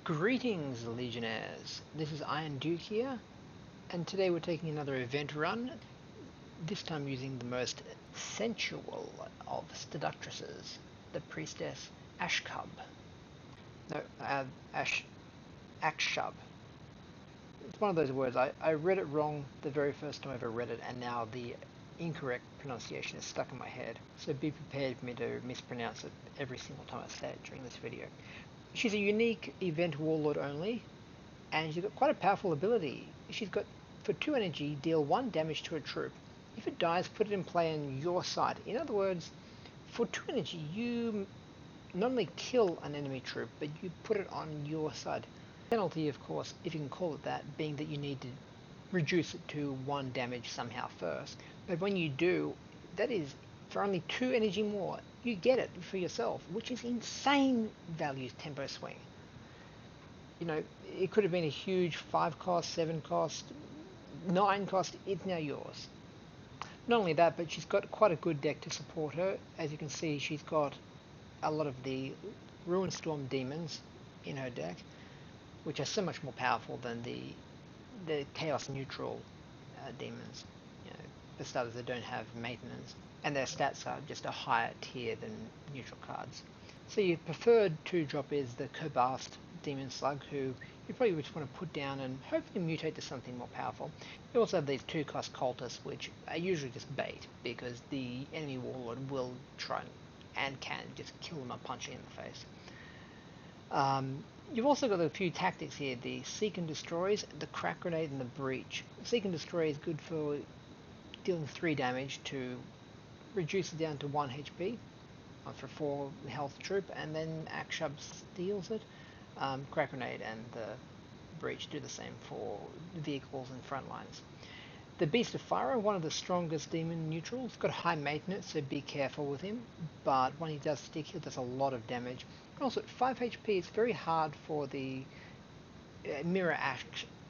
Greetings, Legionnaires. This is Iron Duke here, and today we're taking another event run, this time using the most sensual of seductresses, the Priestess Akshub. No, Akshub. It's one of those words, I read it wrong the very first time I ever read it, and now the incorrect pronunciation is stuck in my head, so be prepared for me to mispronounce it every single time I say it during this video. She's a unique event warlord only, and she's got quite a powerful ability. She's got, for 2 energy, deal 1 damage to a troop. If it dies, put it in play on your side. In other words, for 2 energy, you not only kill an enemy troop, but you put it on your side. Penalty, of course, if you can call it that, being that you need to reduce it to 1 damage somehow first. But when you do, that is for only 2 energy more. You get it for yourself, which is insane value tempo swing. You know, it could have been a huge 5 cost, 7 cost, 9 cost, it's now yours. Not only that, but she's got quite a good deck to support her. As you can see, she's got a lot of the Ruinous Storm demons in her deck, which are so much more powerful than the Chaos Neutral demons. You know, for starters, they don't have maintenance, and their stats are just a higher tier than neutral cards. So your preferred 2-drop is the Kobast Demon Slug, who you probably just want to put down and hopefully mutate to something more powerful. You also have these 2-cost Cultists, which are usually just bait, because the enemy Warlord will try and can just kill them by punching in the face. You've also got a few tactics here: the Seek and Destroys, the Crack Grenade, and the Breach. Seek and Destroy is good for dealing 3 damage to reduce it down to 1 HP for 4 health troop, and then Akshub steals it. Crack Grenade and the Breach do the same for vehicles and front lines. The Beast of Fire, one of the strongest demon neutrals, got high maintenance, so be careful with him, but when he does stick, he does a lot of damage. Also, at 5 HP, it's very hard for the mirror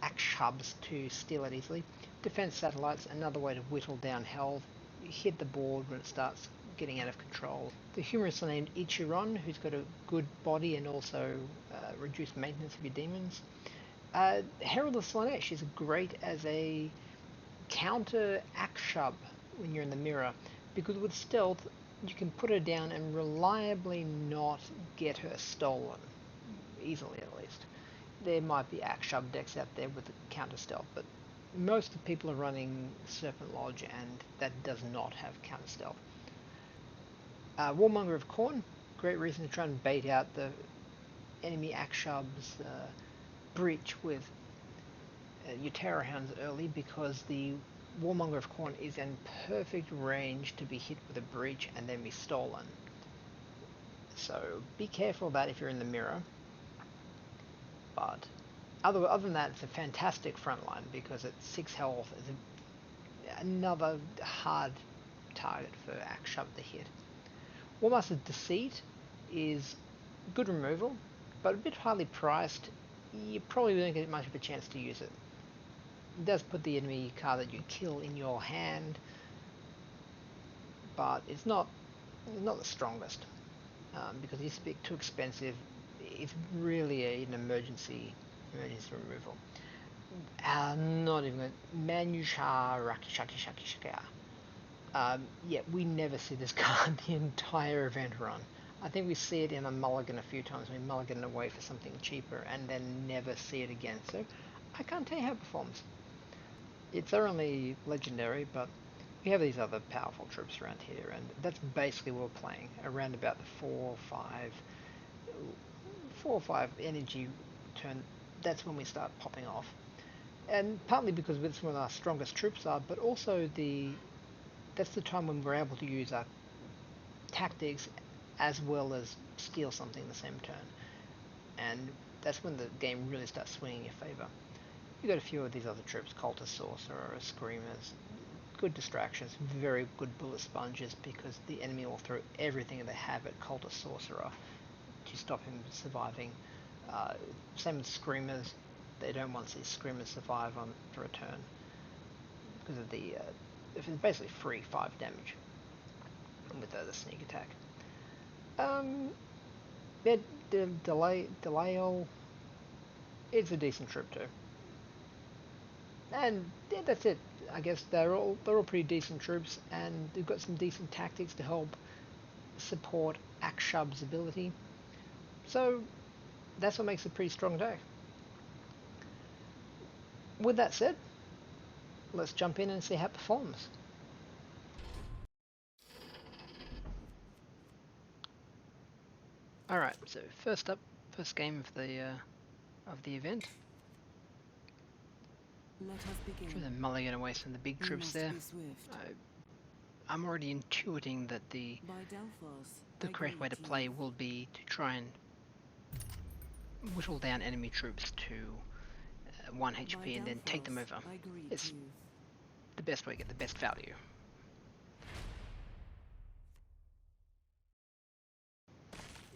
Akshubs to steal it easily. Defense Satellites, another way to whittle down health. Hit the board when it starts getting out of control. The humorously named Ichiron, who's got a good body and also reduced maintenance of your demons. Herald of Slanesh is great as a counter Akshub when you're in the mirror, because with stealth you can put her down and reliably not get her stolen, easily at least. There might be Akshub decks out there with counter stealth, but most of the people are running Serpent Lodge, and that does not have counter stealth. Warmonger of Khorne, great reason to try and bait out the enemy Akshub's Breach with your Terror Hounds early, because the Warmonger of Khorne is in perfect range to be hit with a Breach and then be stolen. So be careful of that if you're in the mirror. But other than that, it's a fantastic frontline, because at 6 health is another hard target for Akshub to hit. Warmaster's Deceit is good removal, but a bit highly priced. You probably don't get much of a chance to use it. It does put the enemy card that you kill in your hand, but it's not the strongest, because it's a bit too expensive. It's really an emergency removal. Not even Manusha Rakishaki. Yeah, we never see this card the entire event run. I think we see it in a mulligan a few times. We mulligan away for something cheaper and then never see it again. So I can't tell you how it performs. It's thoroughly legendary, but we have these other powerful troops around here, and that's basically what we're playing, around about the 4 or 5 energy turn. That's when we start popping off, and partly because it's one of our strongest troops are, but also that's the time when we're able to use our tactics as well as steal something in the same turn, and that's when the game really starts swinging in your favour. You've got a few of these other troops: Cultist, Sorcerer, Screamers, good distractions, very good bullet sponges, because the enemy will throw everything they have at Cultist Sorcerer to stop him surviving. Same with Screamers, they don't want to see Screamers survive for a turn, because of the it's basically free 5 damage with the sneak attack. The Delayal it's a decent troop too. And yeah, that's it. I guess they're all pretty decent troops, and they've got some decent tactics to help support Akshub's ability. So that's what makes it a pretty strong deck. With that said, let's jump in and see how it performs. All right, so first up, first game of the event. Let us begin. For the mulligan away from the big troops there. I'm already intuiting that the correct way to play will be to try and whittle down enemy troops to 1 HP and then take them over. It's the best way to get the best value.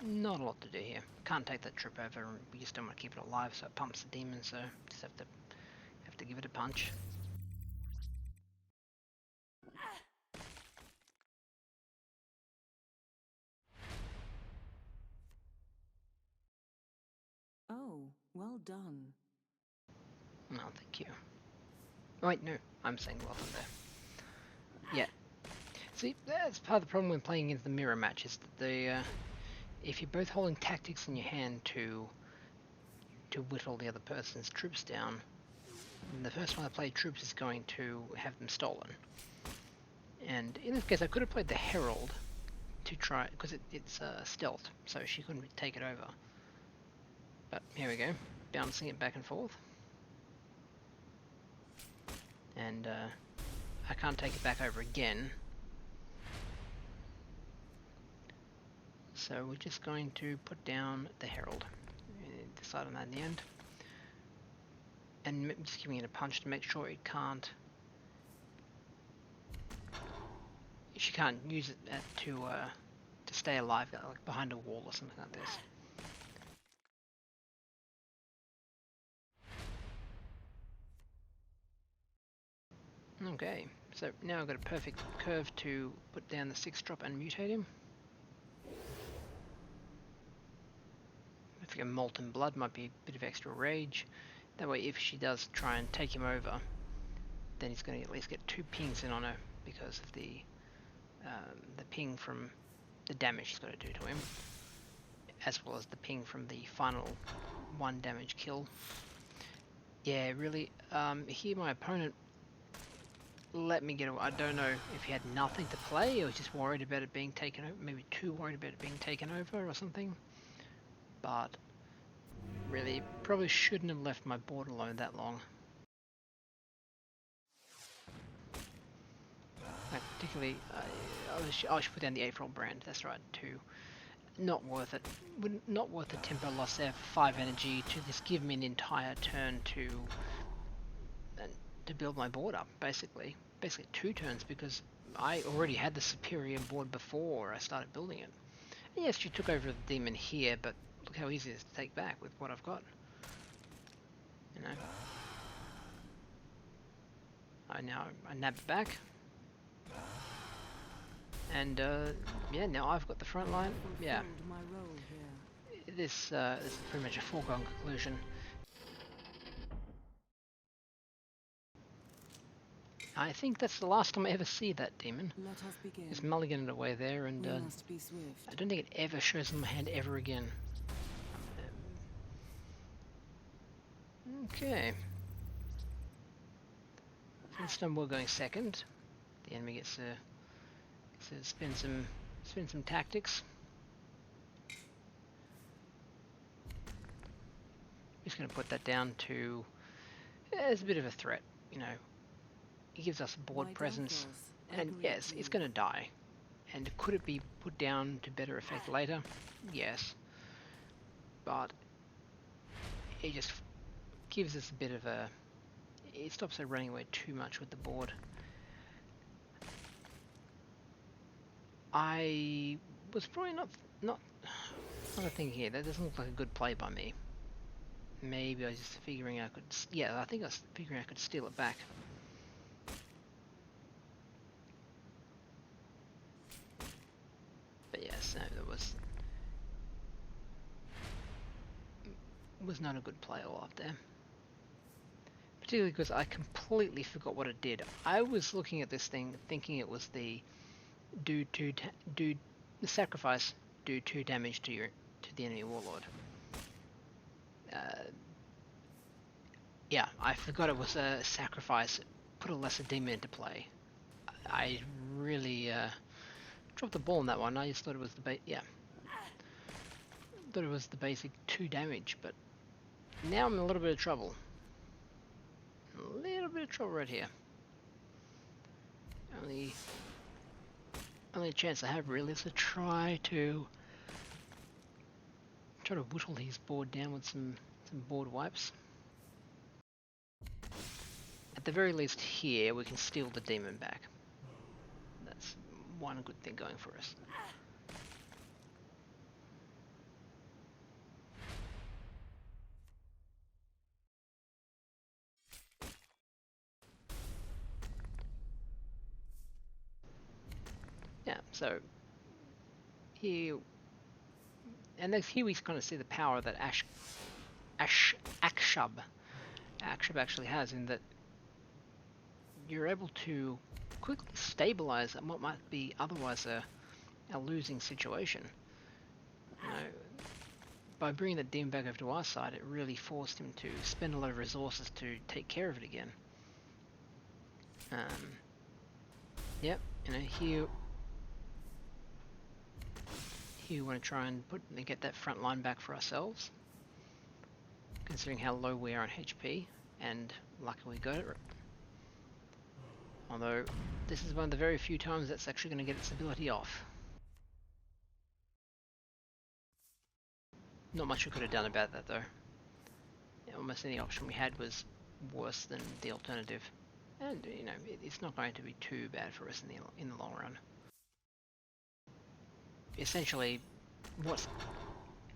Not a lot to do here. Can't take that troop over, and we just don't want to keep it alive, so it pumps the demon, so just have to give it a punch. Oh, well done. No, thank you. Oh, wait, no, I'm saying well done there. Yeah. See, that's part of the problem when playing against the mirror match, is that if you're both holding tactics in your hand to whittle the other person's troops down, then the first one to play troops is going to have them stolen. And in this case, I could have played the Herald to try, because it's stealth, so she couldn't take it over. But here we go, bouncing it back and forth. And I can't take it back over again. So we're just going to put down the Herald. Decide on that in the end. And just giving it a punch to make sure it can't... She can't use it to stay alive, like behind a wall or something like this. Okay, so now I've got a perfect curve to put down the 6-drop and mutate him. I think a Molten Blood might be a bit of extra rage. That way if she does try and take him over, then he's going to at least get 2 pings in on her because of the ping from the damage he's got to do to him, as well as the ping from the final 1 damage kill. Yeah, really, here my opponent let me get away. I don't know if he had nothing to play or was just worried about it being taken over, maybe too worried about it being taken over or something. But really, probably shouldn't have left my board alone that long. Particularly, I should put down the April brand, that's right, too. Not worth it. Not worth the tempo loss there for 5 energy to just give me an entire turn to build my board up, basically. Basically 2 turns, because I already had the superior board before I started building it. And yes, she took over the demon here, but look how easy it is to take back with what I've got. You know. I nab it back. And yeah, now I've got the front line. Yeah. This is pretty much a foregone conclusion. I think that's the last time I ever see that demon. Just mulligan it away there, and I don't think it ever shows in my hand ever again. Okay. This time we're going second. The enemy gets to spin some tactics. Just going to put that down to as a bit of a threat, you know. It gives us board presence, and yes, it's going to die. And could it be put down to better effect later? Yes. But it just gives us a bit of a... It stops her running away too much with the board. I was probably not thinking here. That doesn't look like a good play by me. Maybe I was just figuring I could... Yeah, I think I was figuring I could steal it back. But yes, no, there was... was not a good play all up there. Particularly because I completely forgot what it did. I was looking at this thing thinking it was the the sacrifice, do 2 damage to the enemy warlord. Yeah, I forgot it was a sacrifice, put a lesser demon into play. I really dropped the ball on that one. I just thought it was thought it was the basic 2 damage, but now I'm in a little bit of trouble. A little bit of trouble right here. Only chance I have really is to try to whittle his board down with some board wipes. At the very least here we can steal the demon back. That's one good thing going for us. Yeah, so here we kind of see the power that Akshub actually has, in that you're able to quickly stabilize what might be otherwise a losing situation. You know, by bringing that demon back over to our side, it really forced him to spend a lot of resources to take care of it again. Yep, you know, here we want to try and get that front line back for ourselves, considering how low we are on HP, and luckily we got it. Although this is one of the very few times that's actually going to get its ability off. Not much we could have done about that though. Almost any option we had was worse than the alternative, and you know, it's not going to be too bad for us in the long run. Essentially,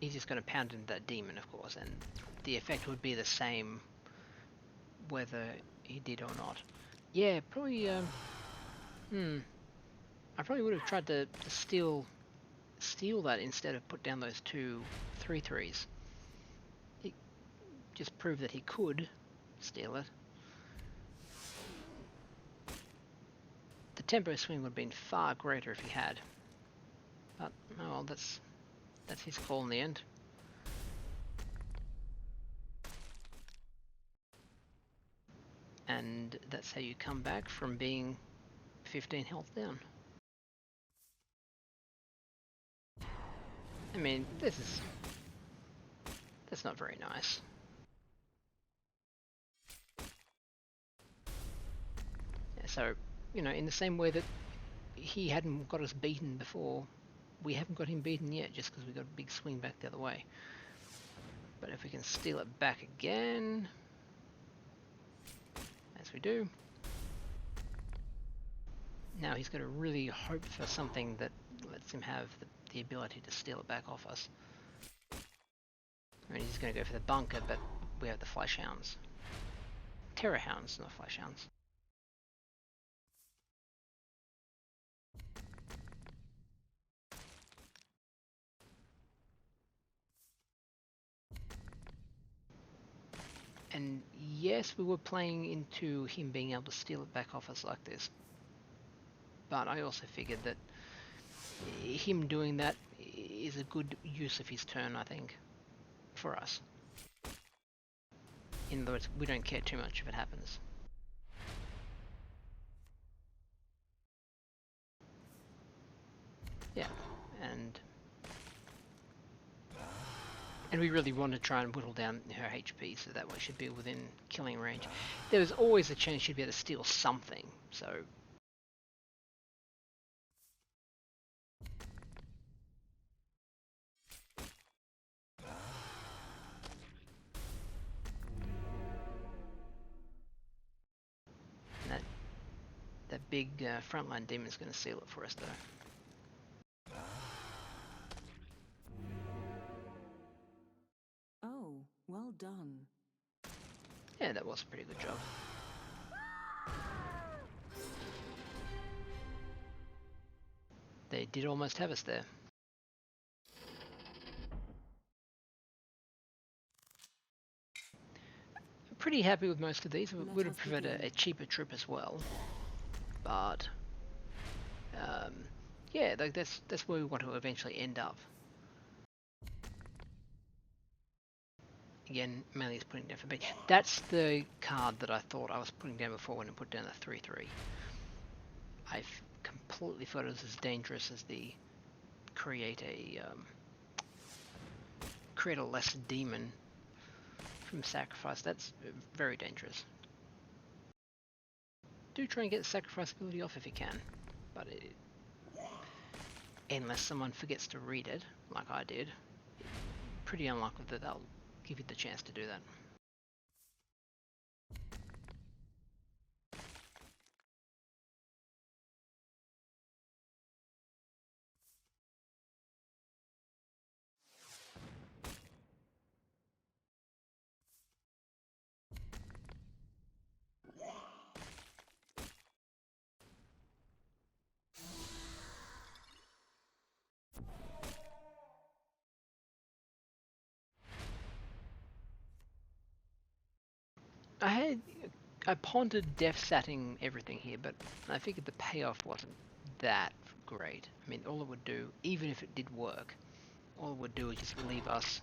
he's just going to pound into that demon, of course, and the effect would be the same whether he did or not. Yeah, probably. I probably would have tried to steal that instead of put down those 2 3/3s. He just proved that he could steal it. The tempo swing would have been far greater if he had. But oh well, that's his call in the end. And that's how you come back from being 15 health down. I mean, that's not very nice. Yeah, so, you know, in the same way that he hadn't got us beaten before, we haven't got him beaten yet, just because we got a big swing back the other way. But if we can steal it back again, as we do, now he's got to really hope for something that lets him have the ability to steal it back off us. I mean, he's going to go for the bunker, but we have the flesh hounds. Terror hounds, not flesh hounds. And yes, we were playing into him being able to steal it back off us like this. But I also figured that him doing that is a good use of his turn, I think, for us. In other words, we don't care too much if it happens. Yeah, and we really want to try and whittle down her HP, so that way she'd be within killing range. There was always a chance she'd be able to steal something, so... That big frontline demon's going to seal it for us, though. Oh, well done. Yeah, that was a pretty good job. They did almost have us there. pretty happy with most of these. We Let would have us preferred begin. a cheaper trip as well, but yeah, like that's where we want to eventually end up. Again, Melee is putting down for B. That's the card that I thought I was putting down before when I put down the 3/3. I completely thought it was as dangerous as the create a lesser demon from sacrifice. That's very dangerous. Do try and get the sacrifice ability off if you can, but unless someone forgets to read it, like I did, pretty unlikely that they'll give you the chance to do that. I pondered def satting everything here, but I figured the payoff wasn't that great. I mean, all it would do, even if it did work, all it would do is just leave us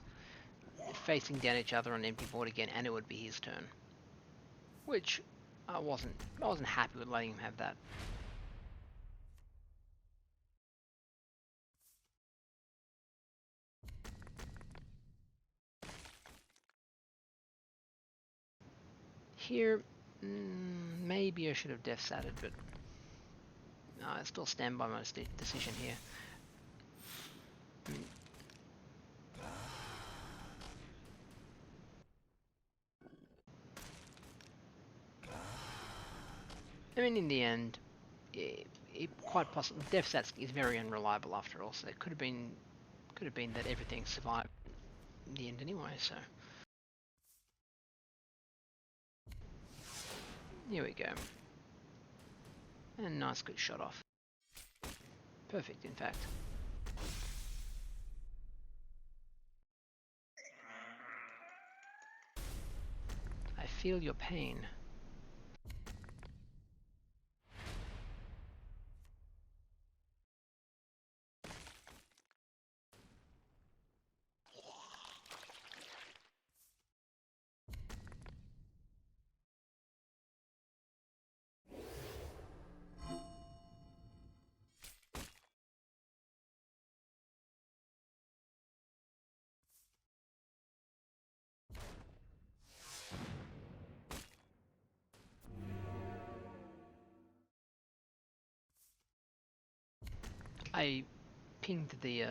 facing down each other on empty board again, and it would be his turn. Which I wasn't happy with letting him have that. Here, maybe I should have def satted, but I still stand by my decision here. I mean, in the end, it quite possibly def sats is very unreliable after all. So it could have been that everything survived in the end anyway. So here we go, and nice good shot off. Perfect, in fact. I feel your pain. I pinged the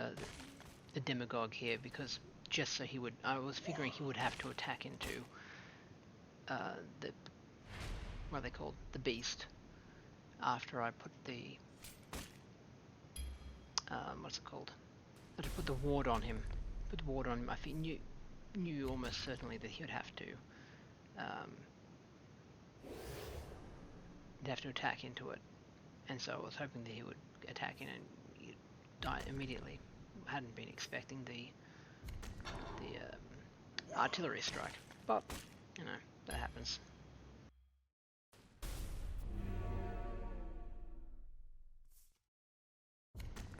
demagogue here because just so he would, I was figuring he would have to attack into the, what are they called, the beast, after I put the what's it called? I put the ward on him. Put the ward on him. I knew almost certainly that he would have to attack into it, and so I was hoping that he would attack in and he'd die immediately. Hadn't been expecting the artillery strike, but you know, that happens.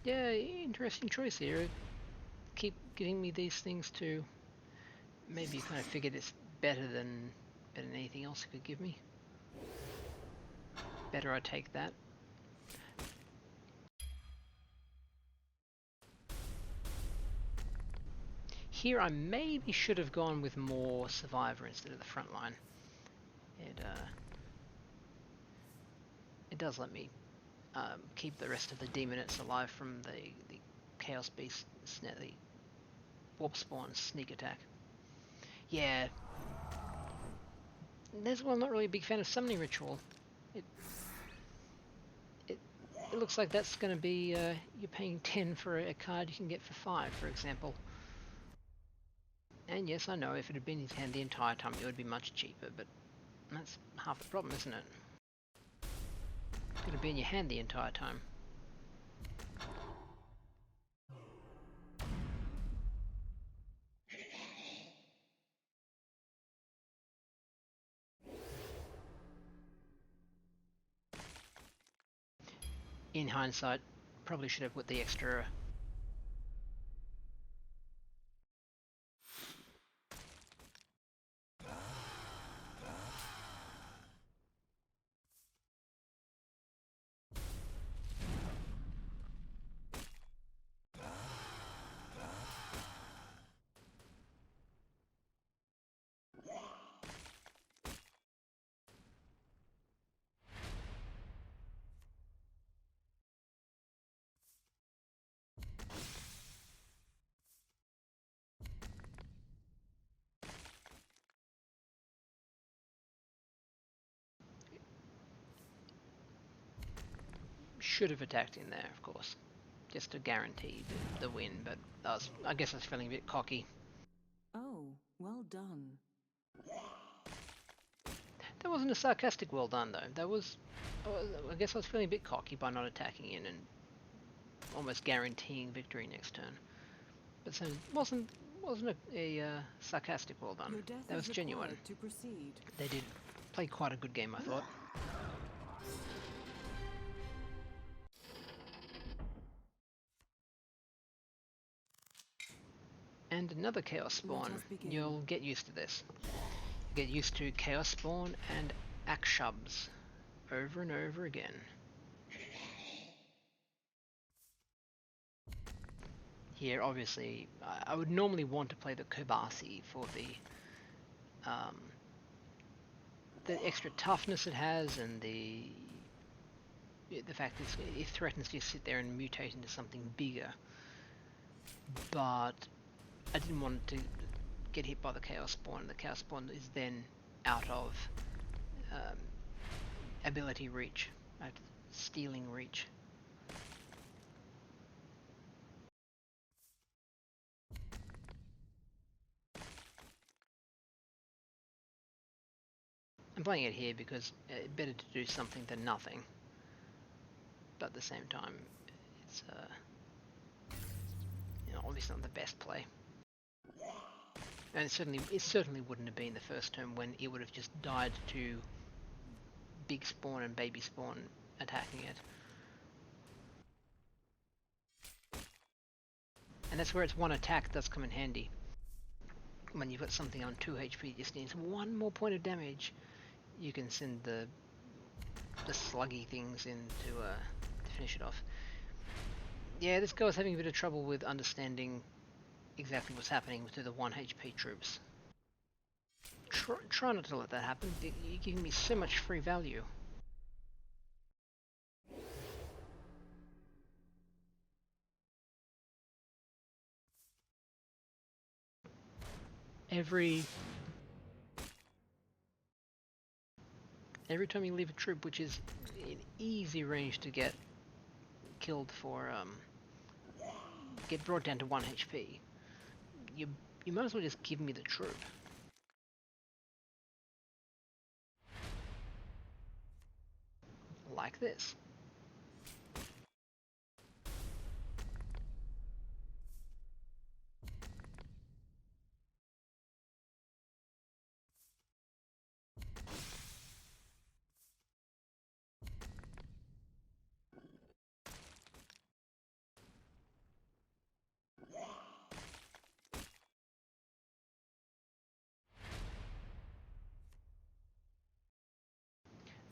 Yeah, interesting choice here. Keep giving me these things to maybe you kind of figured it's better than anything else you could give me. Better I take that. Here I maybe should have gone with more survivor instead of the front line. It does let me keep the rest of the demonettes alive from the chaos beast, the warp spawn sneak attack. Yeah, that's why I'm not really a big fan of summoning ritual. It looks like that's going to be you're paying 10 for a card you can get for 5, for example. And yes, I know if it had been in his hand the entire time, it would be much cheaper, but that's half the problem, isn't it? It's going to be in your hand the entire time. in hindsight, probably should have put the extra. Should have attacked in there, of course, just to guarantee the win. But I guess I was feeling a bit cocky. Oh, well done. That wasn't a sarcastic well done though. That was, I guess I was feeling a bit cocky by not attacking in and almost guaranteeing victory next turn. But so it wasn't a sarcastic well done. Your death That was is genuine. required to proceed. They did play quite a good game, I thought. And another Chaos Spawn. You'll get used to this. Get used to Chaos Spawn and Akshubs over and over again. Here, obviously, I would normally want to play the Kobasi for the extra toughness it has and the fact that it threatens to sit there and mutate into something bigger. But I didn't want to get hit by the Chaos Spawn. The Chaos Spawn is then out of ability reach, stealing reach. I'm playing it here because it's better to do something than nothing. But at the same time, it's obviously not the best play. And it certainly wouldn't have been the first turn when it would have just died to big spawn and baby spawn attacking it. And that's where its one attack does come in handy. When you've got something on 2 HP, just needs one more point of damage, you can send the sluggy things in to finish it off. Yeah, this guy was having a bit of trouble with understanding exactly what's happening to the 1 HP troops. Try not to let that happen. You're giving me so much free value. Every time you leave a troop, which is an easy range to get killed for, get brought down to 1 HP, you might as well just give me the troop. Like this.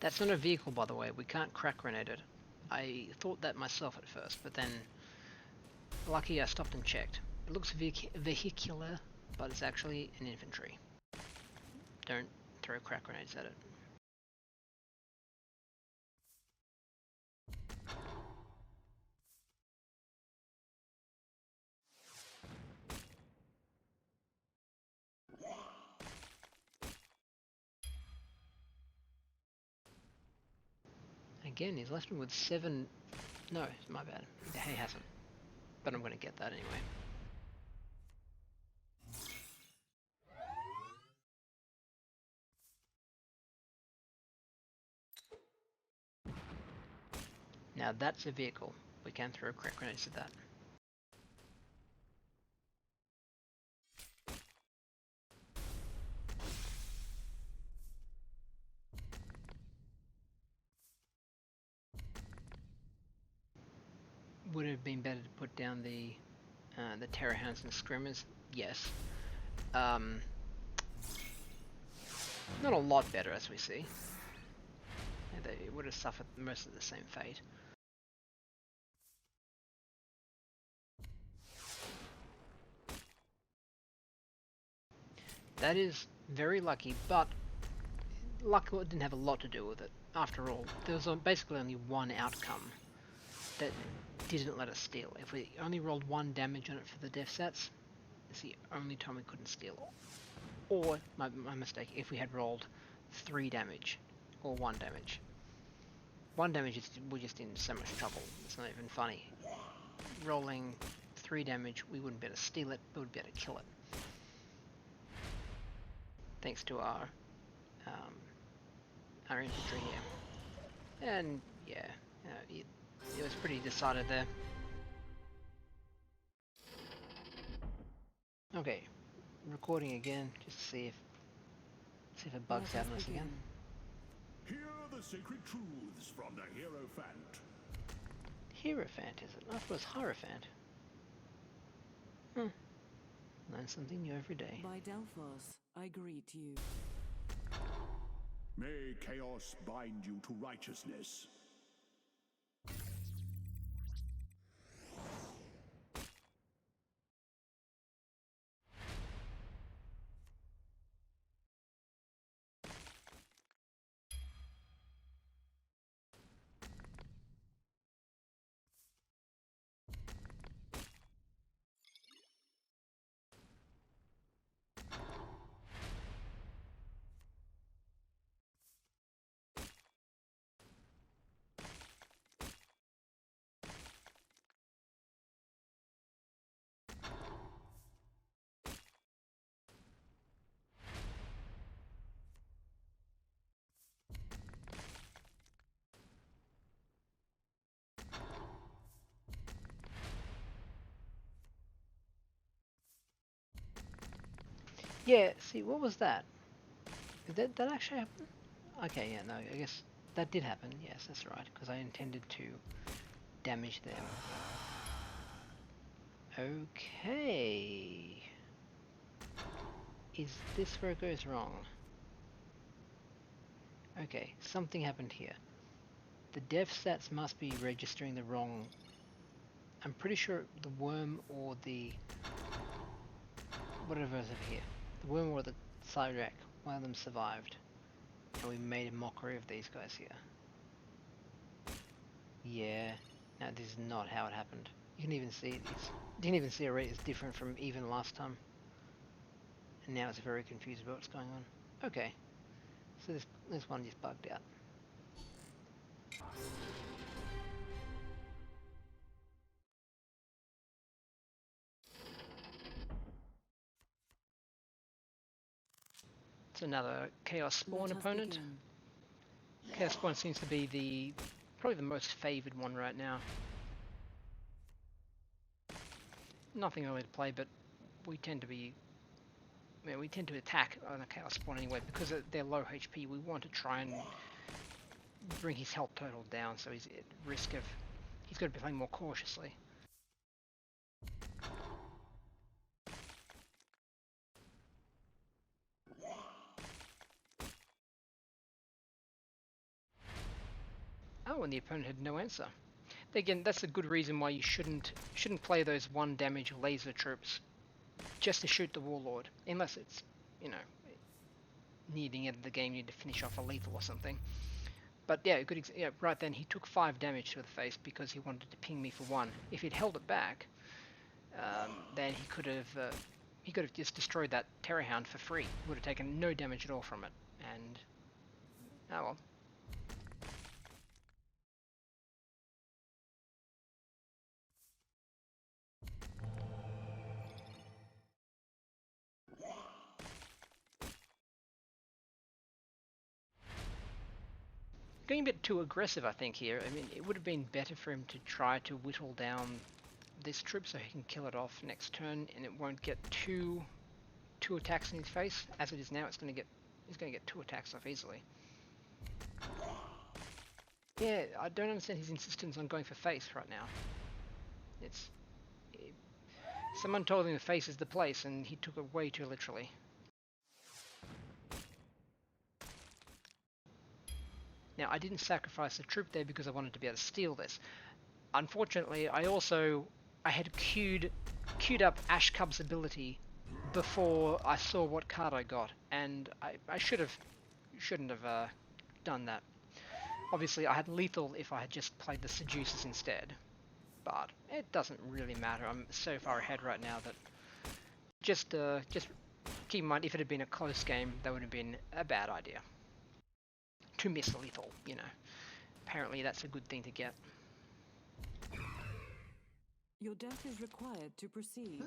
That's not a vehicle, by the way. We can't crack grenade it. I thought that myself at first, but then lucky I stopped and checked. It looks vehicular, but it's actually an infantry. Don't throw crack grenades at it. Again, he's left me with 7... No, my bad. He hasn't. But I'm going to get that anyway. Now that's a vehicle. We can throw crack grenades at that. Would it have been better to put down the Terror Hounds and Screamers? Yes. Not a lot better, as we see. Yeah, they would have suffered most of the same fate. That is very lucky, but luck didn't have a lot to do with it. After all, there was basically only one outcome that didn't let us steal. If we only rolled 1 damage on it for the death stats, it's the only time we couldn't steal. Or, my mistake, if we had rolled 3 damage, or 1 damage. 1 damage, we're just in so much trouble, it's not even funny. Rolling 3 damage, we wouldn't be able to steal it, we would be able to kill it. Thanks to our infantry here. And yeah, it was pretty decided there. Okay, recording again, just to see if it bugs out on us again. Hear the sacred truths from the Hierophant. Hierophant, is it? I thought it was Hierophant. Learn something new every day. By Delphos, I greet you. May chaos bind you to righteousness. Yeah, see, what was that? Did that actually happen? Okay, yeah, no, I guess that did happen. Yes, that's right, because I intended to damage them. Okay. Is this where it goes wrong? Okay, something happened here. The dev stats must be registering the wrong... I'm pretty sure the worm or the... whatever is over here. The worm or the Cyrac, one of them survived. And we made a mockery of these guys here. Yeah, no, this is not how it happened. You can even see you can even see already it's different from even last time. And now it's very confused about what's going on. Okay, so this one just bugged out. It's another Chaos Spawn opponent. Begin. Chaos Spawn seems to be probably the most favoured one right now. Nothing early to play, but we tend to attack on a Chaos Spawn anyway because they're low HP. We want to try and bring his health total down, so he's at risk of he's got to be playing more cautiously. Oh, and the opponent had no answer. Again, that's a good reason why you shouldn't play those 1 damage laser troops just to shoot the Warlord, unless it's, you know, near the end of the game you need to finish off a lethal or something. But yeah, right then he took 5 damage to the face because he wanted to ping me for 1. If he'd held it back, then he could have just destroyed that Terror Hound for free. Would have taken no damage at all from it, and oh well. Going a bit too aggressive, I think, here. I mean, it would have been better for him to try to whittle down this troop so he can kill it off next turn, and it won't get two attacks in his face. As it is now, he's going to get 2 attacks off easily. Yeah, I don't understand his insistence on going for face right now. It's someone told him the face is the place, and he took it way too literally. Now, I didn't sacrifice a troop there because I wanted to be able to steal this. Unfortunately, I had queued up Akshub's ability before I saw what card I got, and I shouldn't have done that. Obviously, I had lethal if I had just played the seduces instead, but it doesn't really matter. I'm so far ahead right now that just keep in mind, if it had been a close game, that would have been a bad idea to miss lethal. You know, apparently that's a good thing to get. Your death is required to proceed.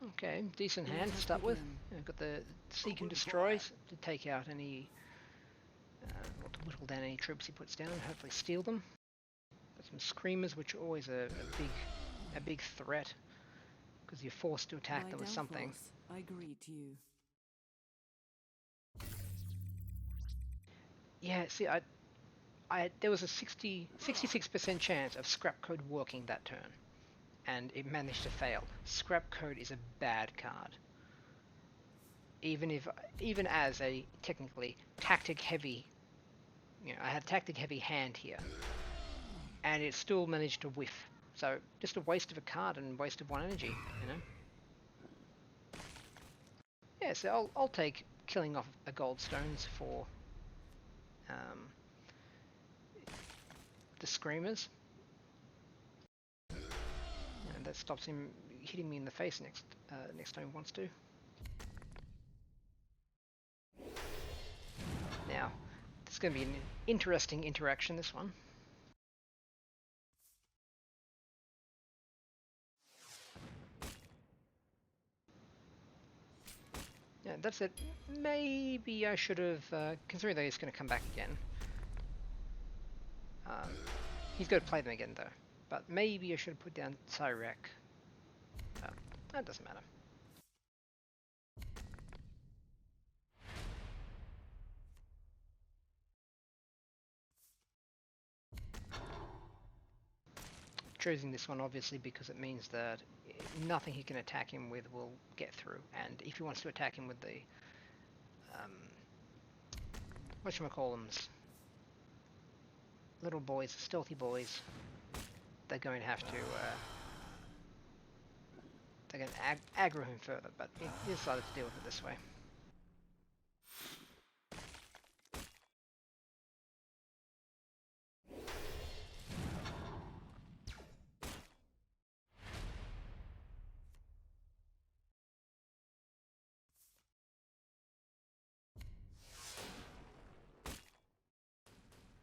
Okay, decent hand to start with. I've got the Seek and Destroy to take out any, or to whittle down any troops he puts down and hopefully steal them. Got some Screamers, which are always a big threat, because you're forced to attack them with something. I greet you. Yeah, see, there was a 66% chance of Scrap Code working that turn, and it managed to fail. Scrap Code is a bad card. Even as a technically tactic heavy, I had tactic heavy hand here, and it still managed to whiff. So just a waste of a card and waste of one energy, Yeah, so I'll take killing off a gold stones for the Screamers, and that stops him hitting me in the face next time he wants to. Now, this is going to be an interesting interaction, this one. Yeah, that's it. Maybe I should have, considering that he's going to come back again. He's going to play them again, though. But maybe I should have put down Tyrek. That doesn't matter. Choosing this one obviously because it means that nothing he can attack him with will get through, and if he wants to attack him with the whatchamacallums, little boys, stealthy boys, they're going to have to they're going to aggro him further, but he decided to deal with it this way.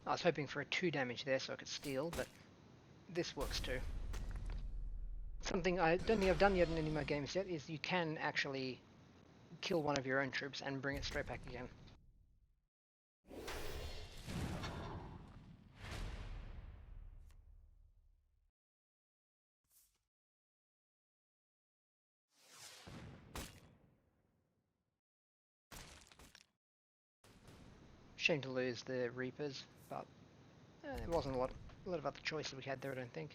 I was hoping for a 2 damage there so I could steal, but this works too. Something I don't think I've done yet in any of my games yet is you can actually kill one of your own troops and bring it straight back again. Shame to lose the Reapers, but there wasn't a lot of other choices we had there, I don't think.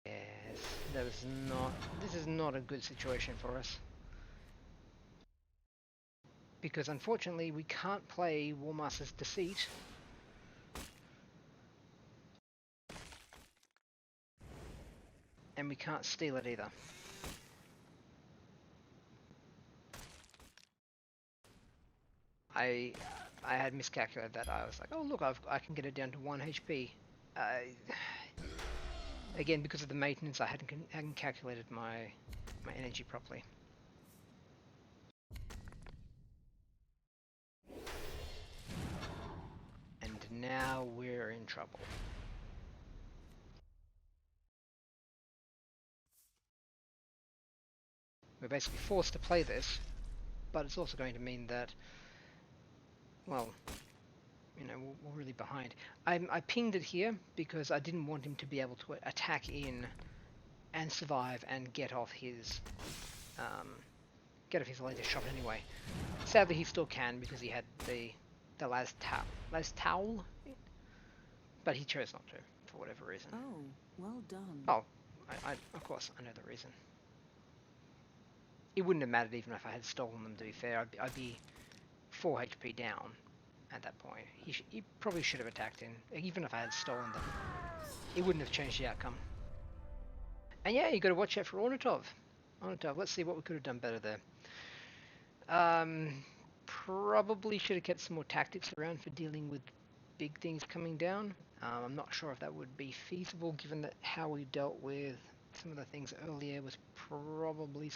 Yes, this is not a good situation for us. Because unfortunately we can't play Warmaster's Deceit. And we can't steal it either. I had miscalculated that. I was like, oh look, I can get it down to 1 HP. Again, because of the maintenance, I hadn't calculated my energy properly. And now we're in trouble. We're basically forced to play this, but it's also going to mean that well, you know, we're really behind. I pinged it here because I didn't want him to be able to attack in and survive and get off his laser shot anyway. Sadly, he still can because he had the last towel, but he chose not to for whatever reason. Oh, well done. Oh, I of course I know the reason. It wouldn't have mattered even if I had stolen them. To be fair, I'd be 4 HP down at that point. He probably should have attacked in, even if I had stolen them. It wouldn't have changed the outcome. And yeah, you got to watch out for Ornitov. Let's see what we could have done better there. Probably should have kept some more tactics around for dealing with big things coming down. I'm not sure if that would be feasible, given that how we dealt with some of the things earlier was probably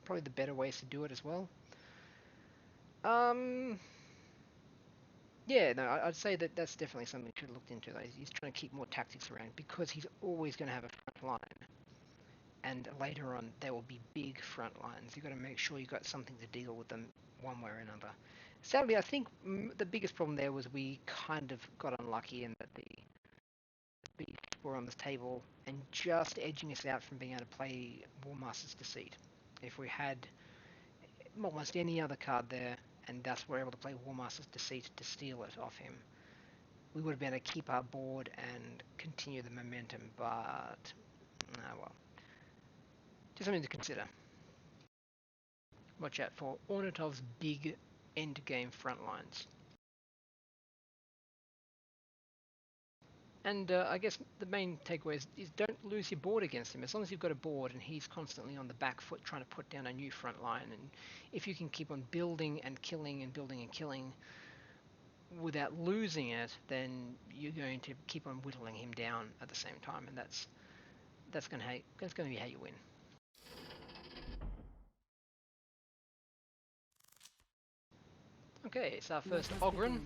probably the better ways to do it as well. Yeah, no, I'd say that's definitely something we should have looked into. Like, he's trying to keep more tactics around because he's always going to have a front line. And later on, there will be big front lines. You've got to make sure you've got something to deal with them one way or another. Sadly, I think the biggest problem there was we kind of got unlucky in that the beasts were on the table and just edging us out from being able to play Warmaster's Deceit. If we had almost any other card there, and thus we're able to play Warmaster's Deceit to steal it off him, we would have been able to keep our board and continue the momentum, but well. Just something to consider. Watch out for Ornitov's big end-game front lines. And I guess the main takeaway is don't lose your board against him. As long as you've got a board and he's constantly on the back foot trying to put down a new front line, and if you can keep on building and killing and building and killing without losing it, then you're going to keep on whittling him down at the same time, and that's going to be how you win. Okay, it's our first Ogren.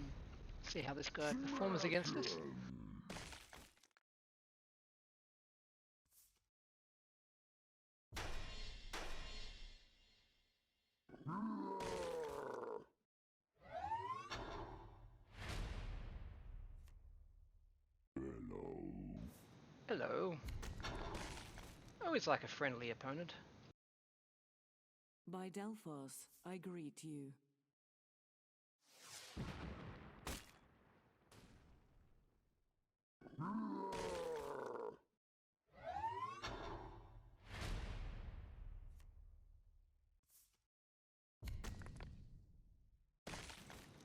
See how this guy performs against us. Hello. Always like a friendly opponent. By Delphos, I greet you.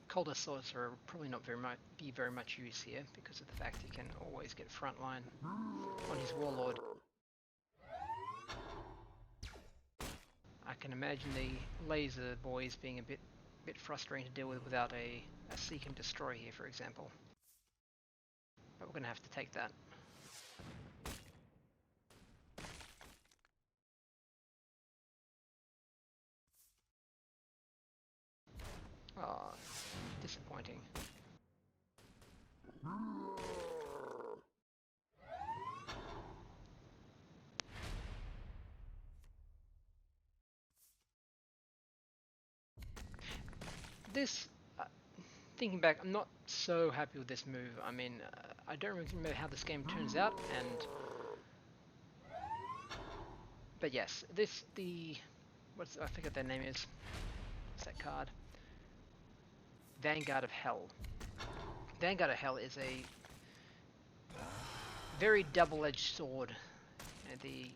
Colder Sorcerer will probably not be very much use here because of the fact he can always get frontline on his Warlord. I can imagine the laser boys being a bit frustrating to deal with without a seek and destroy here, for example. But we're going to have to take that. Oh, disappointing. This, thinking back, I'm not so happy with this move. I mean, I don't remember how this game turns out, but yes, I forget their name is. What's that card? Vanguard of Hell. Vanguard of Hell is a very double-edged sword. The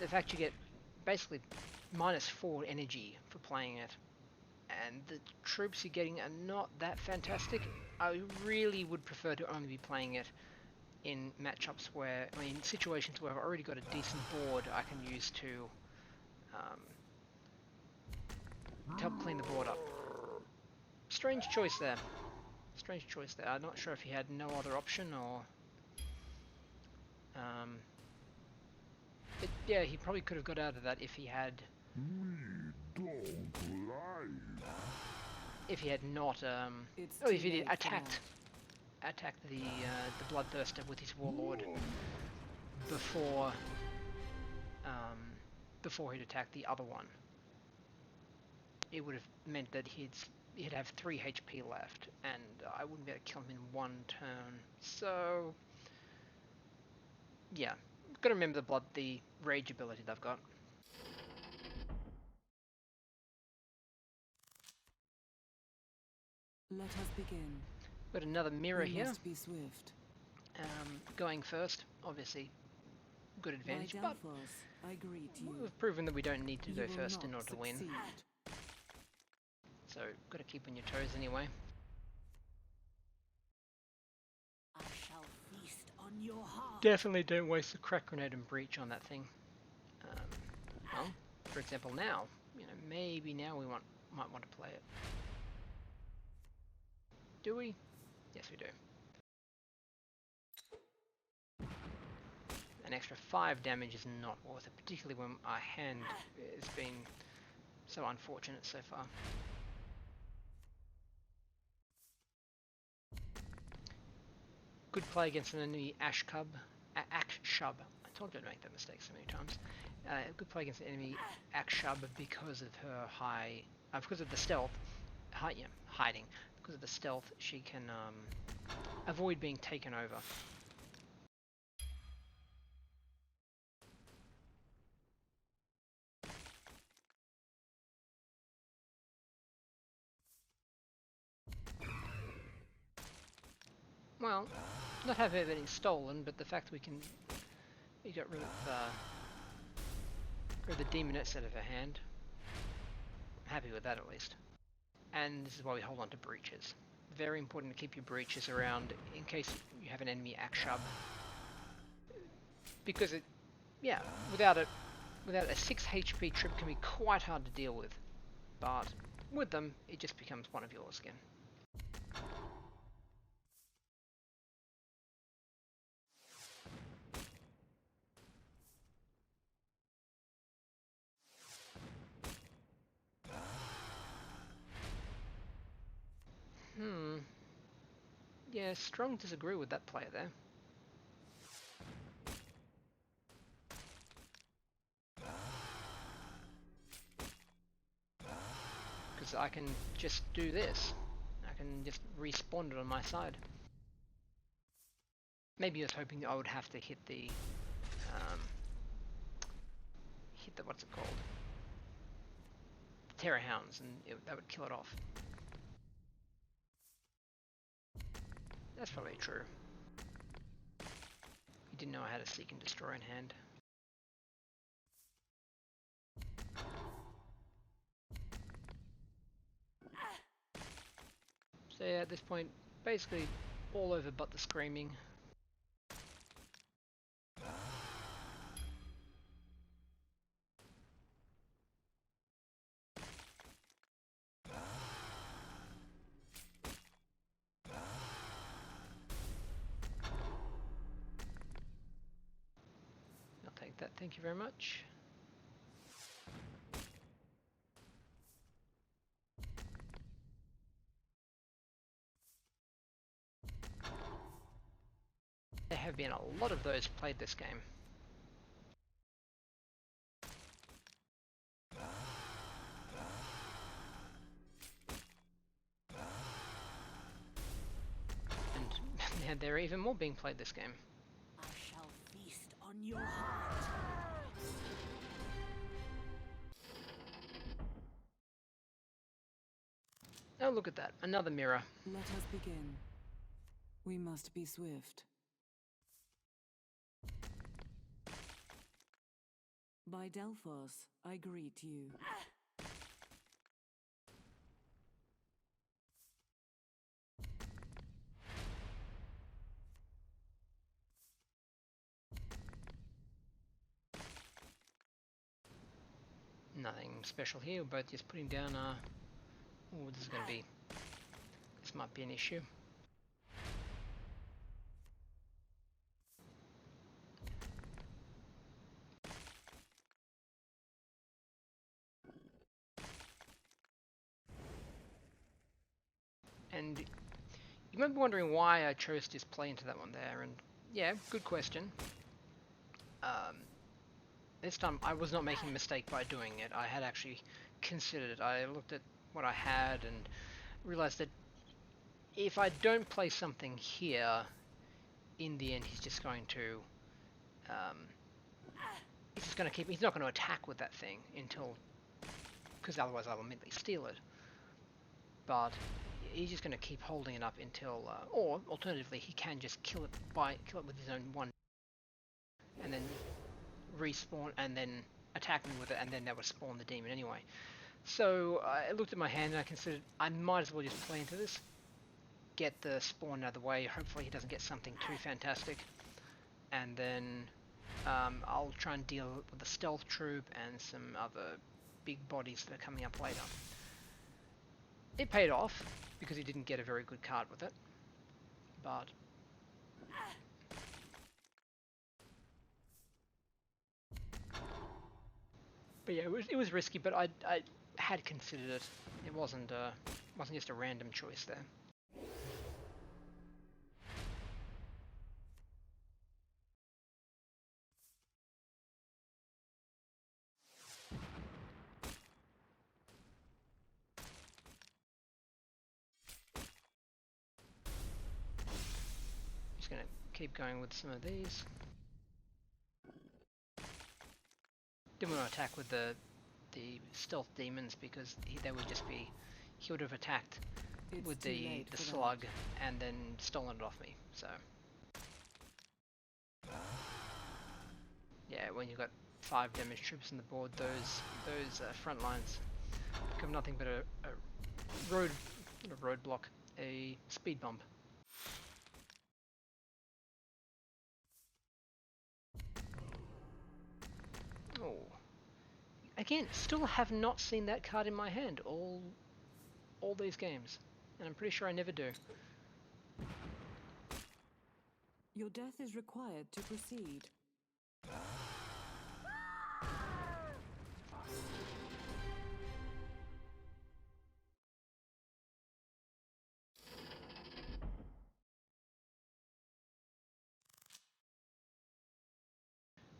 fact you get basically -4 energy for playing it, and the troops you're getting are not that fantastic. I really would prefer to only be playing it in matchups where, situations where I've already got a decent board I can use to help clean the board up. Strange choice there. I'm not sure if he had no other option or... yeah, he probably could have got out of that if he had... If he had not... if he had attacked the Bloodthirster with his Warlord before he'd attacked the other one. it would have meant that he'd have 3 HP left, and I wouldn't be able to kill him in 1 turn. So, yeah, gotta remember the rage ability they've got. Let us begin. Got another mirror We here. must be swift. Going first, obviously, good advantage, but I greet you. we've proven that we don't need to You go will first not in order to win. succeed. So, gotta keep on your toes anyway. I shall feast on your heart. Definitely don't waste the crack grenade and breach on that thing. Well, for example, now, maybe now we might want to play it. Do we? Yes, we do. An extra 5 damage is not worth it, particularly when our hand has been so unfortunate so far. Good play against an enemy Akshub. Akshub. I told you I'd make that mistake so many times. Good play against an enemy Akshub because of her because of the stealth. Hiding. Because of the stealth, she can avoid being taken over. Well, not have everything stolen, but the fact we got rid of the demoness out of her hand. I'm happy with that at least. And this is why we hold on to breaches. Very important to keep your breaches around in case you have an enemy Akshub. Because without a 6 HP trip can be quite hard to deal with. But with them, it just becomes one of yours again. Yeah, strong disagree with that player there. Because I can just do this. I can just respawn it on my side. Maybe I was hoping I would have to hit the what's it called? The Terror Hounds, and that would kill it off. That's probably true. You didn't know I had a Seek and Destroy in hand. So yeah, at this point, basically all over but the screaming. I'll take that, thank you very much. There have been a lot of those played this game. And there are even more being played this game. I shall feast on your heart. Oh, look at that, another mirror. Let us begin. We must be swift. By Delphos, I greet you. Nothing special here, we're both just putting down oh, this might be an issue. And you might be wondering why I chose to just play into that one there, and yeah, good question. This time I was not making a mistake by doing it. I had actually considered it. I looked at what I had and realized that if I don't play something here, in the end he's just going to he's not going to attack with that thing until, because otherwise I will immediately steal it. But he's just going to keep holding it up until, or alternatively, he can just kill it with his own one, and then respawn, and then attack me with it, and then that would spawn the demon anyway. So I looked at my hand and I considered I might as well just play into this, get the spawn out of the way. Hopefully he doesn't get something too fantastic, and then I'll try and deal with the stealth troop and some other big bodies that are coming up later. It paid off because he didn't get a very good card with it, but yeah, it was risky, but I had considered it. It wasn't just a random choice there. Just gonna keep going with some of these. Didn't want to attack with the stealth demons because they would just be, he would have attacked with the slug and then stolen it off me. So yeah, when you've got 5 damage troops on the board, those front lines become nothing but a roadblock, a speed bump. Oh, again, still have not seen that card in my hand all these games, and I'm pretty sure I never do. Your death is required to proceed.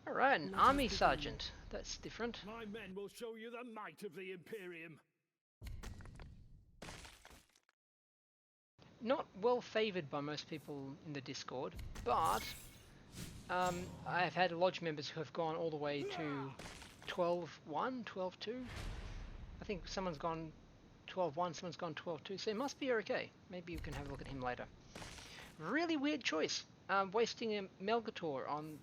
Alright, an army sergeant. That's different. My men will show you the might of the Imperium. Not well favoured by most people in the Discord, but I've had lodge members who have gone all the way to 12-1, 12-2. I think someone's gone 12-1, someone's gone 12-2, so it must be okay. Maybe you can have a look at him later. Really weird choice. Wasting a Melgator on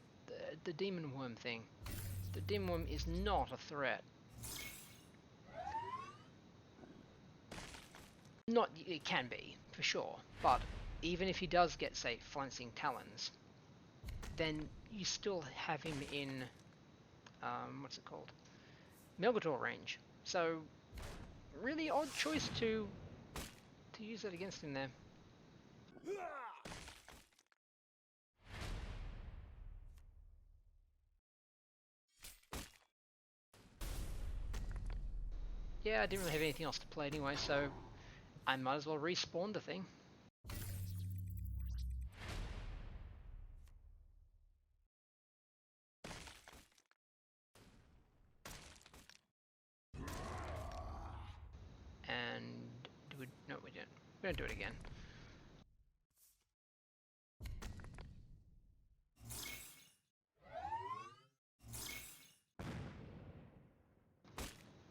the demon worm thing. The demon worm is not a threat. Not, it can be, for sure, but even if he does get, say, flancing talons, then you still have him in, what's it called? Melgator range. So, really odd choice to use that against him there. Yeah, I didn't really have anything else to play anyway, so I might as well respawn the thing. And no, we didn't. We're gonna do it again.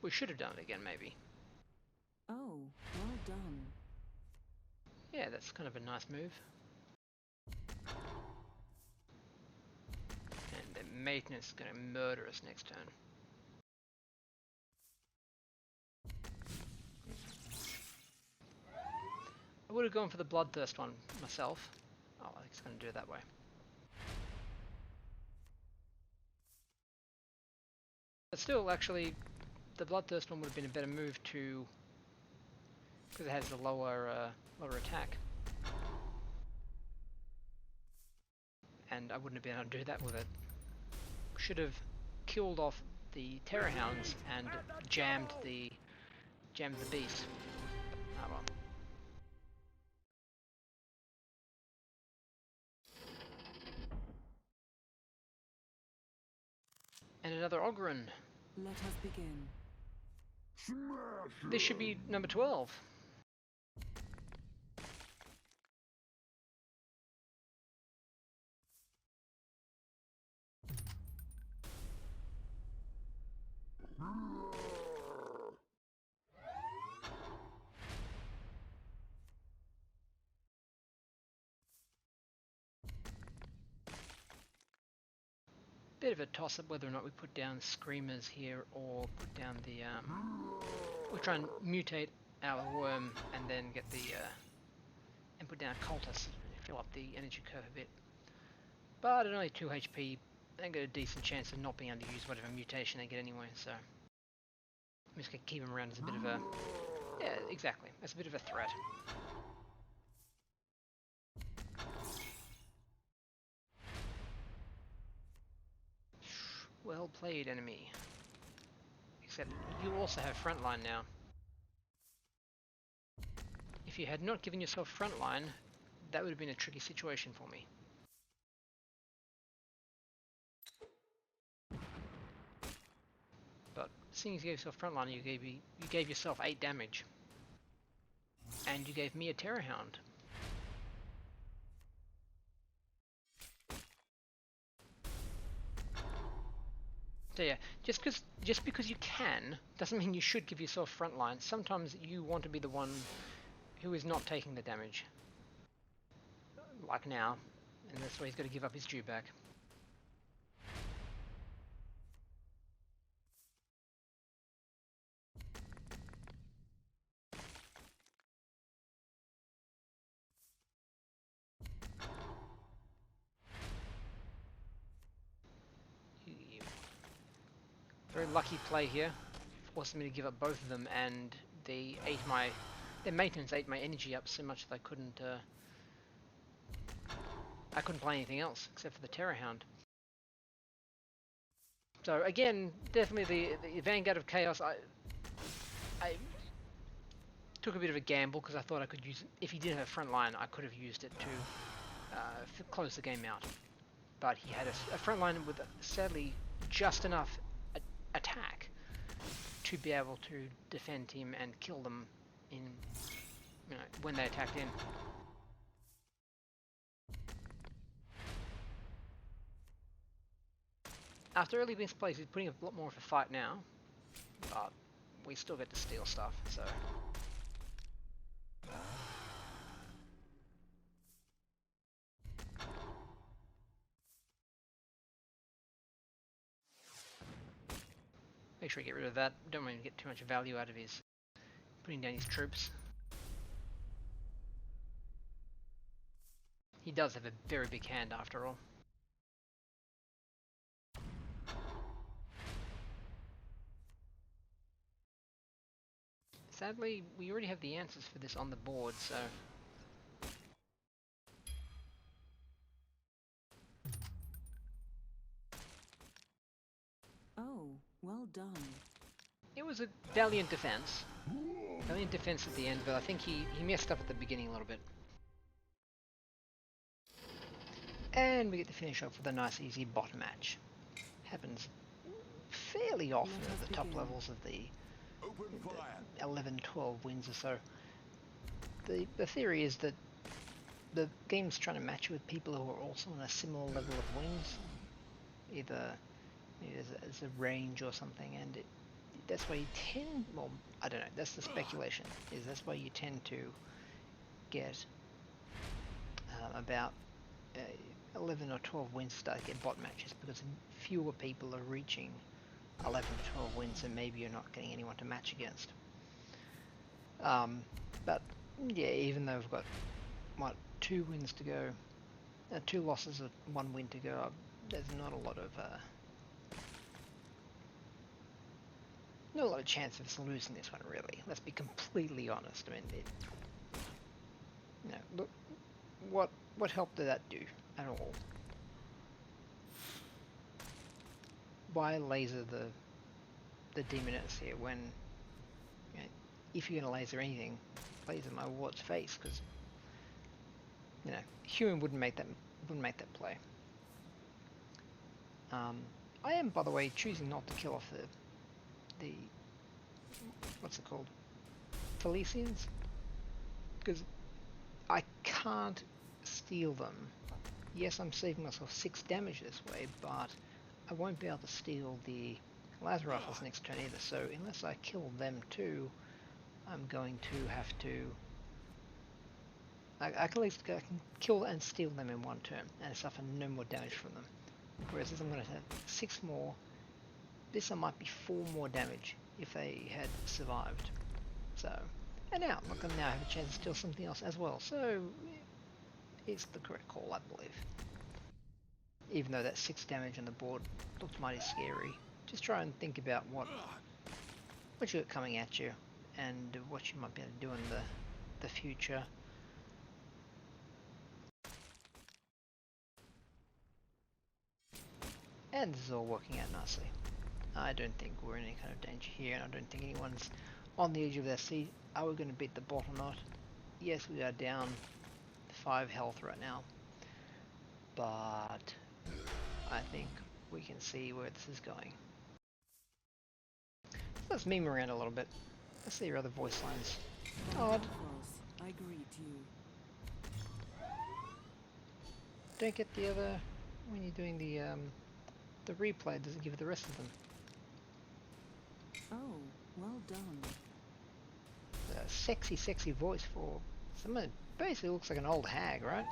We should have done it again, maybe. Oh, well done. Yeah, that's kind of a nice move. And the maintenance is going to murder us next turn. I would have gone for the Bloodthirst one myself. Oh, I think it's going to do it that way. But still, actually, the Bloodthirst one would have been a better move to, because it has the lower attack. And I wouldn't have been able to do that with it. Should have killed off the Terror Hounds and jammed the beast. Oh well. And another Ogryn. Let us begin. This should be number 12. Bit of a toss-up whether or not we put down screamers here or put down the we'll try and mutate our worm and then get the and put down a cultist, fill up the energy curve a bit. But at only 2 HP, they got a decent chance of not being able to use whatever mutation they get anyway, so I'm just gonna keep them around as a bit of a, yeah, exactly, as a bit of a threat. Well played, enemy. Except you also have frontline now. If you had not given yourself frontline, that would have been a tricky situation for me. But seeing as you gave yourself frontline, you gave yourself 8 damage, and you gave me a Terror Hound. So yeah, just because you can doesn't mean you should give yourself frontline. Sometimes you want to be the one who is not taking the damage, like now, and that's why he's got to give up his due back. Very lucky play here, forcing me to give up both of them, and their maintenance ate my energy up so much that I couldn't play anything else except for the Terror Hound. So again, definitely the Vanguard of Chaos. I took a bit of a gamble because I thought I could use it. If he didn't have front line, I could have used it to close the game out. But he had a front line with sadly just enough attack to be able to defend him and kill them in, when they attacked in. After early being placed, he's putting a lot more of a fight now, but we still get to steal stuff, so. Make sure I get rid of that. Don't want to get too much value out of his putting down his troops. He does have a very big hand after all. Sadly, we already have the answers for this on the board, so. Oh, well done. It was a valiant defense. Valiant defense at the end, but I think he messed up at the beginning a little bit. And we get to finish off with a nice easy bot match. Happens fairly often at the top levels of the 11-12 wins or so. The theory is that the game's trying to match you with people who are also on a similar level of wins. Either as a range or something, and that's why you tend, well, I don't know, that's the speculation, is that's why you tend to get about 11 or 12 wins start to get bot matches, because fewer people are reaching 11 to 12 wins, and maybe you're not getting anyone to match against. But yeah, even though we've got, what, 2 wins to go, 2 losses and 1 win to go, there's not a lot of chance of us losing this one, really. Let's be completely honest. I mean, look, what help did that do at all? Why laser the demoness here when, if you're gonna laser anything, laser my ward's face, because human wouldn't make that play. I am, by the way, choosing not to kill off the what's it called? Felicians? Because I can't steal them. Yes, I'm saving myself 6 damage this way, but I won't be able to steal the laser rifles next turn either, so unless I kill them too, I'm going to have to... I can at least kill and steal them in one turn, and suffer no more damage from them. Whereas if I'm going to have 6 more, this one might be 4 more damage if they had survived. So, and now, look, I now have a chance to steal something else as well, so it's the correct call, I believe. Even though that 6 damage on the board looked mighty scary, just try and think about what you got coming at you, and what you might be able to do in the future. And this is all working out nicely. I don't think we're in any kind of danger here, and I don't think anyone's on the edge of their seat. Are we going to beat the bot or not? Yes, we are down 5 health right now, but I think we can see where this is going. So let's meme around a little bit. Let's see your other voice lines. Odd. I greet you. Don't get the other... when you're doing the replay, doesn't give you the rest of them. Oh, well done. A sexy voice for someone that basically looks like an old hag, right?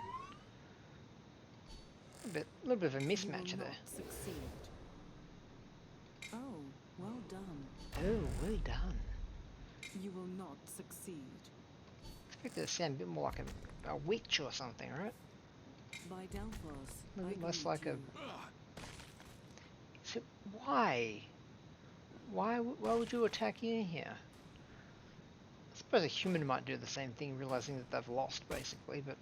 A little bit of a mismatch there. Succeed. Oh, well done. Oh, well done. You will not succeed. Expect it to sound a bit more like a witch or something, right? By Delphos, A little bit less greet like you. So why? Why would you attack in here? I suppose a human might do the same thing, realizing that they've lost, basically, but...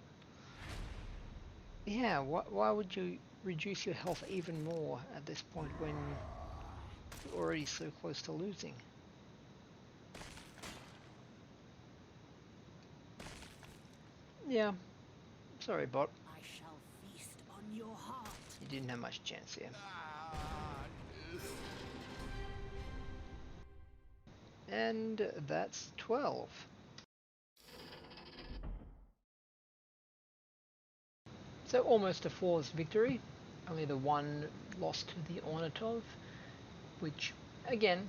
yeah, why would you reduce your health even more at this point when you're already so close to losing? Yeah, sorry bot, I shall feast on your heart. you didn't have much chance here. And that's 12. So almost a flawless victory, only the one loss to the Ornitov, which, again,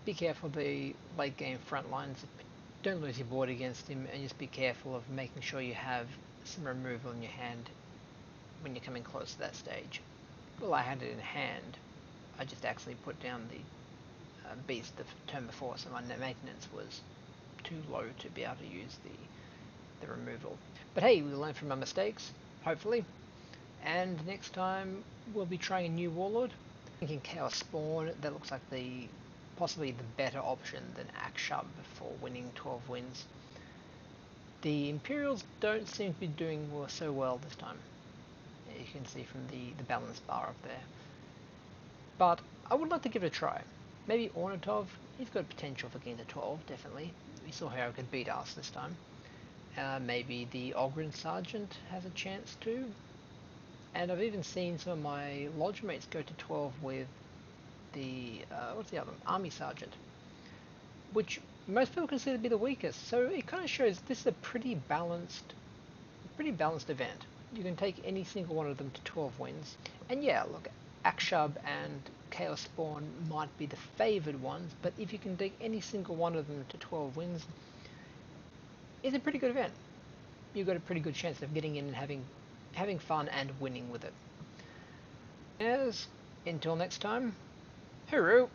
be careful of the late game front lines. Don't lose your board against him, and just be careful of making sure you have some removal in your hand when you're coming close to that stage. Well, I had it in hand, I just actually put down the beast the turn before, so my maintenance was too low to be able to use the removal. But hey, we learn from our mistakes, hopefully, and next time we'll be trying a new Warlord. Thinking Chaos Spawn, that looks like possibly the better option than Akshub for winning 12 wins. The Imperials don't seem to be doing so well this time. You can see from the balance bar up there. But I would like to give it a try. Maybe Ornitov, he's got potential for getting to 12, definitely. We saw how he could beat us this time. Maybe the Ogryn Sergeant has a chance too. And I've even seen some of my lodge mates go to 12 with the, what's the other one? Army Sergeant. Which most people consider to be the weakest. So it kind of shows this is a pretty balanced event. You can take any single one of them to 12 wins. And yeah, look, Akshub and Chaos Spawn might be the favoured ones, but if you can take any single one of them to 12 wins, it's a pretty good event. You've got a pretty good chance of getting in and having fun and winning with it. Yes, until next time, hooroo!